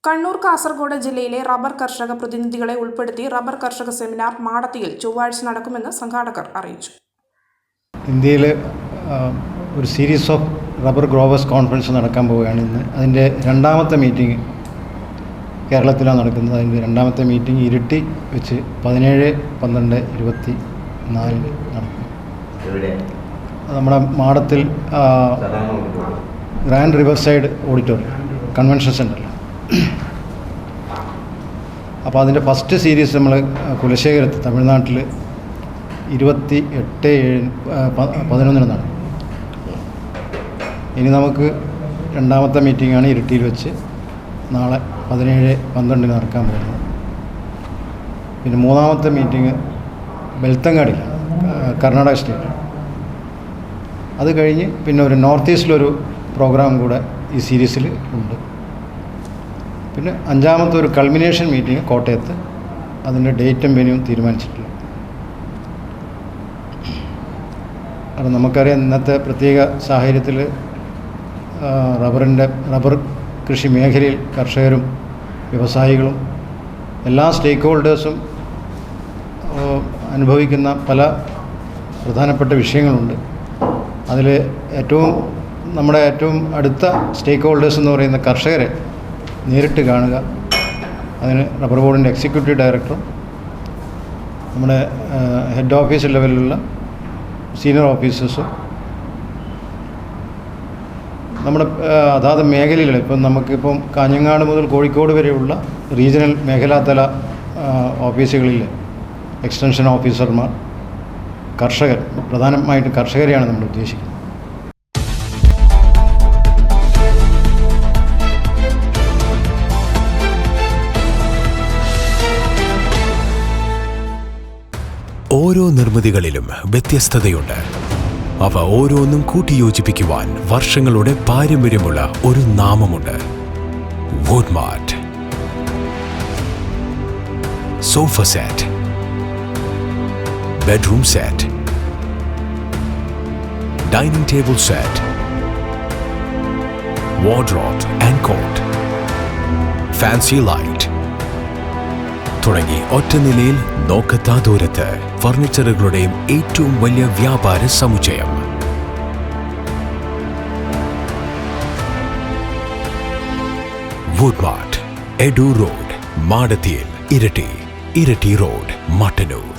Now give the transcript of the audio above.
കണ്ണൂർ കാസർഗോഡ് ജില്ലയിലെ റബ്ബർ കർഷക പ്രതിനിധികളെ ഉൾപ്പെടുത്തി റബ്ബർ കർഷക സെമിനാർ മാടത്തിയിൽ ചൊവ്വാഴ്ച നടക്കുമെന്ന് സംഘാടകർ അറിയിച്ചു. ഇന്ത്യയിൽ ഒരു series of rubber growers conference നടക്കാൻ പോവുകയാണ് ഇന്ന്. അതിൻ്റെ രണ്ടാമത്തെ മീറ്റിംഗ് കേരളത്തിലാണ് നടക്കുന്നത്. അതിൻ്റെ രണ്ടാമത്തെ മീറ്റിംഗ് ഇരിട്ടി വെച്ച് 17-12-24 നടക്കും. നമ്മുടെ മാടത്തിൽ grand river side auditorium convention സെൻ്ററിൽ. അപ്പോൾ അതിൻ്റെ ഫസ്റ്റ് സീരീസ് നമ്മൾ കുലശേഖരത്ത് തമിഴ്നാട്ടിൽ 28/7/11 നടക്കും. ഇനി നമുക്ക് രണ്ടാമത്തെ മീറ്റിംഗാണ് ഇരിട്ടിയിൽ വെച്ച് നാളെ 17-12 നടക്കാൻ പോകുന്നത്. പിന്നെ മൂന്നാമത്തെ മീറ്റിംഗ് ബെൽത്തങ്ങാടിയിലാണ്, കർണാടക സ്റ്റേറ്റ്. അത് കഴിഞ്ഞ് പിന്നെ ഒരു നോർത്ത് ഈസ്റ്റിലൊരു പ്രോഗ്രാം കൂടെ ഈ സീരീസിൽ ഉണ്ട്. പിന്നെ അഞ്ചാമത്തെ ഒരു കൾമിനേഷൻ മീറ്റിംഗ് കോട്ടയത്ത്. അതിൻ്റെ ഡേറ്റും വെന്യൂവും തീരുമാനിച്ചിട്ടില്ല. അത് നമുക്കറിയാം, ഇന്നത്തെ പ്രത്യേക സാഹചര്യത്തിൽ റബ്ബർ കൃഷി മേഖലയിൽ കർഷകരും വ്യവസായികളും എല്ലാ സ്റ്റേക്ക് ഹോൾഡേഴ്സും അനുഭവിക്കുന്ന പല പ്രധാനപ്പെട്ട വിഷയങ്ങളുണ്ട്. അതിൽ നമ്മുടെ ഏറ്റവും അടുത്ത സ്റ്റേക്ക് ഹോൾഡേഴ്സ് എന്ന് പറയുന്ന കർഷകരെ നേരിട്ട് കാണുക. അതിന് റബ്ബർ ബോർഡിൻ്റെ എക്സിക്യൂട്ടീവ് ഡയറക്ടറും നമ്മുടെ ഹെഡ് ഓഫീസ് ലെവലിലുള്ള സീനിയർ ഓഫീസേഴ്സും നമ്മുടെ അതാത് മേഖലയിൽ നമുക്കിപ്പം കാഞ്ഞങ്ങാട് മുതൽ കോഴിക്കോട് വരെയുള്ള റീജിയണൽ മേഖലാതല ഓഫീസുകളിൽ എക്സ്റ്റൻഷൻ ഓഫീസർമാർ, കർഷകർ, പ്രധാനമായിട്ടും കർഷകരെയാണ് നമ്മൾ ഉദ്ദേശിക്കുന്നത്. ഓരോ നിർമ്മിതികളിലും വ്യത്യസ്തതയുണ്ട്. അവ ഓരോന്നും കൂട്ടിയോജിപ്പിക്കുവാൻ വർഷങ്ങളുടെ പാരമ്പര്യമുള്ള ഒരു നാമമുണ്ട്: Woodmart. Sofa set, bedroom set, dining table set, wardrobe and cot, fancy light തുടങ്ങി ഒറ്റ നിലയിൽ നോക്കത്താ ദൂരത്ത് ഫർണിച്ചറുകളുടെയും ഏറ്റവും വലിയ വ്യാപാര സമുച്ചയം. വുഡ്മാർട്ട്, എഡു റോഡ്, മാടത്തിയിൽ, ഇരട്ടി റോഡ്, മട്ടന്നൂർ.